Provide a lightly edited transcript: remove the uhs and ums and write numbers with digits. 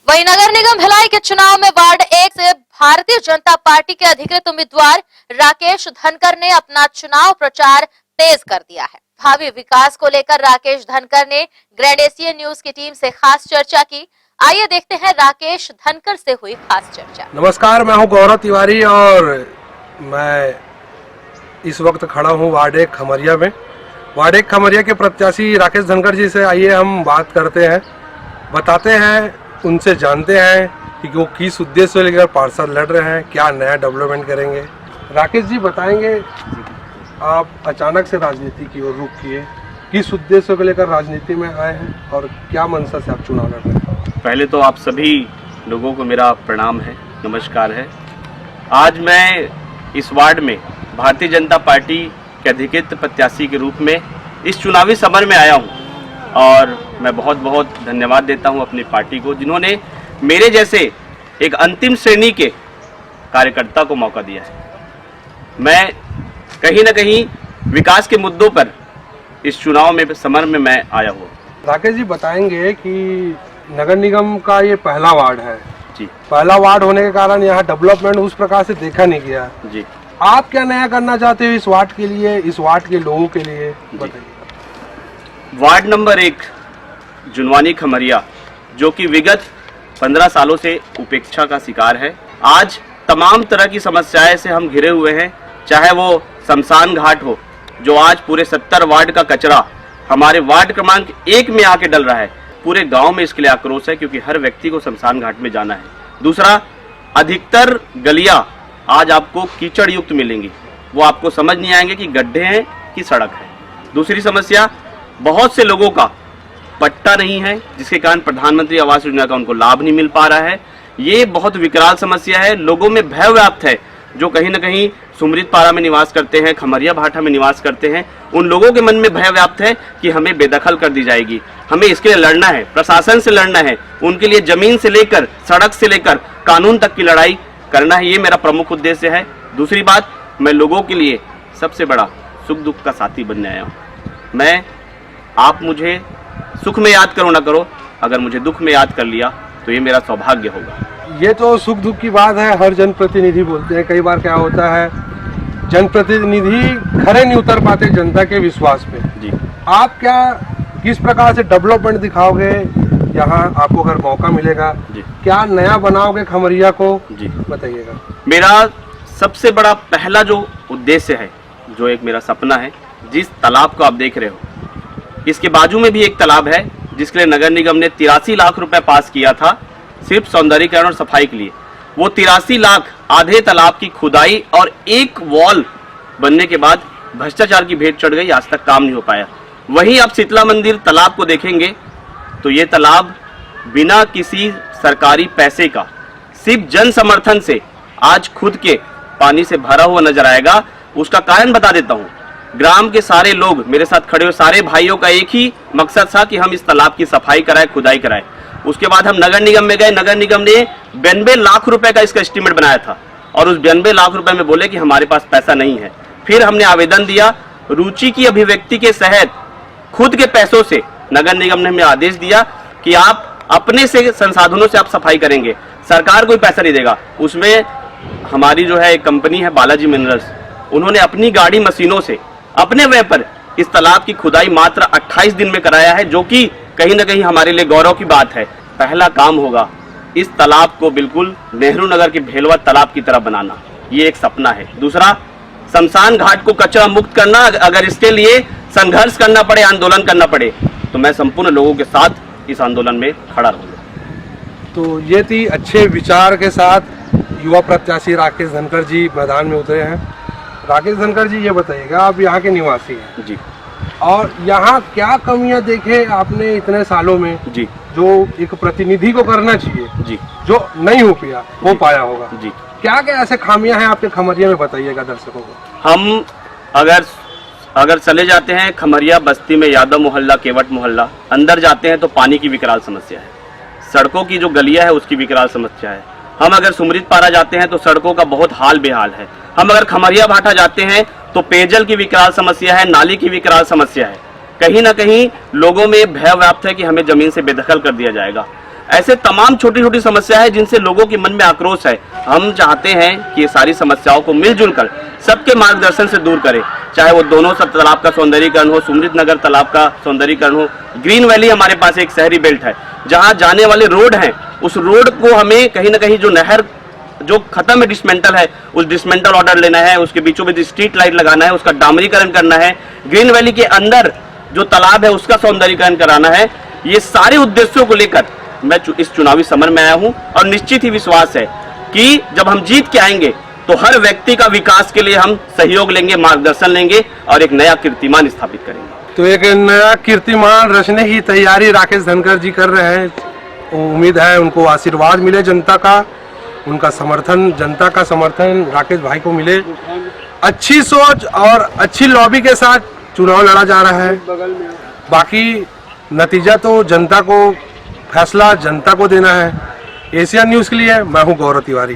वहीं नगर निगम भिलाई के चुनाव में वार्ड 1 से भारतीय जनता पार्टी के अधिकृत उम्मीदवार राकेश धनकर ने अपना चुनाव प्रचार तेज कर दिया है। भावी विकास को लेकर राकेश धनकर ने ग्रैंड एशिया न्यूज की टीम से खास चर्चा की। आइए देखते हैं राकेश धनकर से हुई खास चर्चा। नमस्कार, मैं हूं गौरव तिवारी और मैं इस वक्त खड़ा हूं वार्ड 1 खमरिया में। वार्ड 1 खमरिया के प्रत्याशी राकेश धनकर जी से आइए हम बात करते हैं, बताते हैं, उनसे जानते हैं कि वो किस उद्देश्य से लेकर पार्षद लड़ रहे हैं, क्या नया डेवलपमेंट करेंगे। राकेश जी बताएंगे, आप अचानक से राजनीति की ओर रुख किए, किस उद्देश्य को लेकर राजनीति में आए हैं और क्या मंशा से आप चुनाव लड़ रहे हैं? पहले तो आप सभी लोगों को मेरा प्रणाम है, नमस्कार है। आज मैं इस वार्ड में भारतीय जनता पार्टी के अधिकृत प्रत्याशी के रूप में इस चुनावी समर में आया हूं और मैं बहुत बहुत धन्यवाद देता हूं अपनी पार्टी को, जिन्होंने मेरे जैसे एक अंतिम श्रेणी के कार्यकर्ता को मौका दिया है। मैं कहीं ना कहीं विकास के मुद्दों पर इस चुनाव में समर में मैं आया हूँ। राकेश जी बताएंगे कि नगर निगम का ये पहला वार्ड है जी। पहला वार्ड होने के कारण यहाँ डेवलपमेंट उस प्रकार से देखा नहीं गया जी। आप क्या नया करना चाहते हो इस वार्ड के लिए, इस वार्ड के लोगों के लिए, बताइए। वार्ड नंबर 1 जुनवानी खमरिया, जो कि विगत 15 सालों से उपेक्षा का शिकार है, आज तमाम तरह की समस्याएं से हम घिरे हुए हैं। चाहे वो शमशान घाट हो, जो आज पूरे 70 वार्ड का कचरा हमारे वार्ड क्रमांक 1 में आके डल रहा है। पूरे गांव में इसके लिए आक्रोश है, क्योंकि हर व्यक्ति को शमशान घाट में जाना है। दूसरा, अधिकतर गलियां आज आपको कीचड़ युक्त मिलेंगी, वो आपको समझ नहीं आएंगे कि गड्ढे हैं कि सड़क है। दूसरी समस्या, बहुत से लोगों का पट्टा नहीं है, जिसके कारण प्रधानमंत्री आवास योजना का उनको लाभ नहीं मिल पा रहा है। ये बहुत विकराल समस्या है। लोगों में भय व्याप्त है, जो कहीं ना कहीं सुमृत पारा में निवास करते हैं, खमरिया भाठा में निवास करते हैं। उन लोगों के मन में भय व्याप्त है कि हमें बेदखल कर दी जाएगी। हमें इसके लिए लड़ना है, प्रशासन से लड़ना है, उनके लिए जमीन से लेकर सड़क से लेकर कानून तक की लड़ाई करना है। ये मेरा प्रमुख उद्देश्य है। दूसरी बात, मैं लोगों के लिए सबसे बड़ा सुख दुख का साथी बनने आया हूँ। आप मुझे सुख में याद करो ना करो, अगर मुझे दुख में याद कर लिया तो ये मेरा सौभाग्य होगा। ये तो सुख दुख की बात है, हर जनप्रतिनिधि बोलते हैं। कई बार क्या होता है, जनप्रतिनिधि खरे नहीं उतर पाते जनता के विश्वास पे। जी। आप क्या किस प्रकार से डेवलपमेंट दिखाओगे यहाँ, आपको अगर मौका मिलेगा? जी। क्या नया बनाओगे खमरिया को? जी, बताइएगा। मेरा सबसे बड़ा पहला जो उद्देश्य है, जो एक मेरा सपना है, जिस तालाब को आप देख रहे हो, इसके बाजू में भी एक तालाब है, जिसके लिए नगर निगम ने 83 लाख रुपए पास किया था, सिर्फ सौंदर्यीकरण और सफाई के लिए। वो 83 लाख आधे तालाब की खुदाई और एक वॉल बनने के बाद भ्रष्टाचार की भेंट चढ़ गई, आज तक काम नहीं हो पाया। वहीं आप शीतला मंदिर तालाब को देखेंगे तो ये तालाब बिना किसी सरकारी पैसे का, सिर्फ जन समर्थन से आज खुद के पानी से भरा हुआ नजर आएगा। उसका कारण बता देता हूँ। ग्राम के सारे लोग मेरे साथ खड़े हुए सारे भाइयों का एक ही मकसद था कि हम इस तालाब की सफाई कराएं, खुदाई कराएं। उसके बाद हम नगर निगम में गए। नगर निगम ने 92 लाख रुपए का इसका एस्टीमेट बनाया था और उस 92 लाख रुपए में बोले कि हमारे पास पैसा नहीं है। फिर हमने आवेदन दिया, रुचि की अभिव्यक्ति के तहत खुद के पैसों से नगर निगम ने हमें आदेश दिया कि आप अपने से संसाधनों से आप सफाई करेंगे, सरकार कोई पैसा नहीं देगा। उसमें हमारी जो है एक कंपनी है बालाजी मिनरल्स, उन्होंने अपनी गाड़ी मशीनों से अपने व्यय पर इस तालाब की खुदाई मात्र 28 दिन में कराया है, जो कि कहीं ना कहीं हमारे लिए गौरव की बात है। पहला काम होगा इस तालाब को बिल्कुल नेहरू नगर के भेलवा तालाब की तरह बनाना, ये एक सपना है। दूसरा, शमशान घाट को कचरा मुक्त करना। अगर इसके लिए संघर्ष करना पड़े, आंदोलन करना पड़े, तो मैं संपूर्ण लोगों के साथ इस आंदोलन में खड़ा रहूंगा। तो ये थी अच्छे विचार के साथ युवा प्रत्याशी राकेश धनकर जी मैदान में उतरे हैं। राकेश धनकर जी, ये बताइएगा, आप यहाँ के निवासी हैं जी, और यहाँ क्या कमियां देखे आपने इतने सालों में जी, जो एक प्रतिनिधि को करना चाहिए जी, जो नहीं हो पाया होगा? जी। क्या क्या ऐसे खामियां हैं आपके खमरिया में, बताइएगा दर्शकों को। हम अगर चले जाते हैं खमरिया बस्ती में, यादव मोहल्ला, केवट मोहल्ला, अंदर जाते हैं तो पानी की विकराल समस्या है, सड़कों की जो गलियां है उसकी विकराल समस्या है। हम अगर सुमृत पारा जाते हैं तो सड़कों का बहुत हाल बेहाल है। हम अगर खमरिया भाठा जाते हैं तो पेयजल की विकराल समस्या है, नाली की विकराल समस्या है। कहीं ना कहीं लोगों में भय व्याप्त है कि हमें जमीन से बेदखल कर दिया जाएगा। ऐसे तमाम छोटी छोटी समस्या है जिनसे लोगों के मन में आक्रोश है। हम चाहते हैं कि ये सारी समस्याओं को मिलजुल कर सबके मार्गदर्शन से दूर करें, चाहे वो दोनों सब तालाब का सौंदर्यीकरण हो, सुमृत नगर तालाब का सौंदर्यीकरण हो, ग्रीन वैली हमारे पास एक शहरी बेल्ट है, जहां जाने वाले रोड हैं उस रोड को हमें कहीं ना कहीं जो नहर जो खत्म है डिसमेंटल है, उस डिसमेंटल ऑर्डर लेना है, उसके बीचों बीच स्ट्रीट लाइट लगाना है, उसका डामरीकरण करना है, ग्रीन वैली के अंदर जो तालाब है उसका सौंदर्यीकरण कराना है। ये सारे उद्देश्यों को लेकर मैं इस चुनावी समर में आया हूं और निश्चित ही विश्वास है कि जब हम जीत के आएंगे तो हर व्यक्ति का विकास के लिए हम सहयोग लेंगे, मार्गदर्शन लेंगे और एक नया कीर्तिमान स्थापित करेंगे। तो एक नया कीर्तिमान रचने की तैयारी राकेश धनखड़ जी कर रहे हैं। उम्मीद है उनको आशीर्वाद मिले जनता का, उनका समर्थन, जनता का समर्थन राकेश भाई को मिले। अच्छी सोच और अच्छी लॉबी के साथ चुनाव लड़ा जा रहा है। बाकी नतीजा तो जनता को, फैसला जनता को देना है। एशियन न्यूज़ के लिए मैं हूं गौरव तिवारी।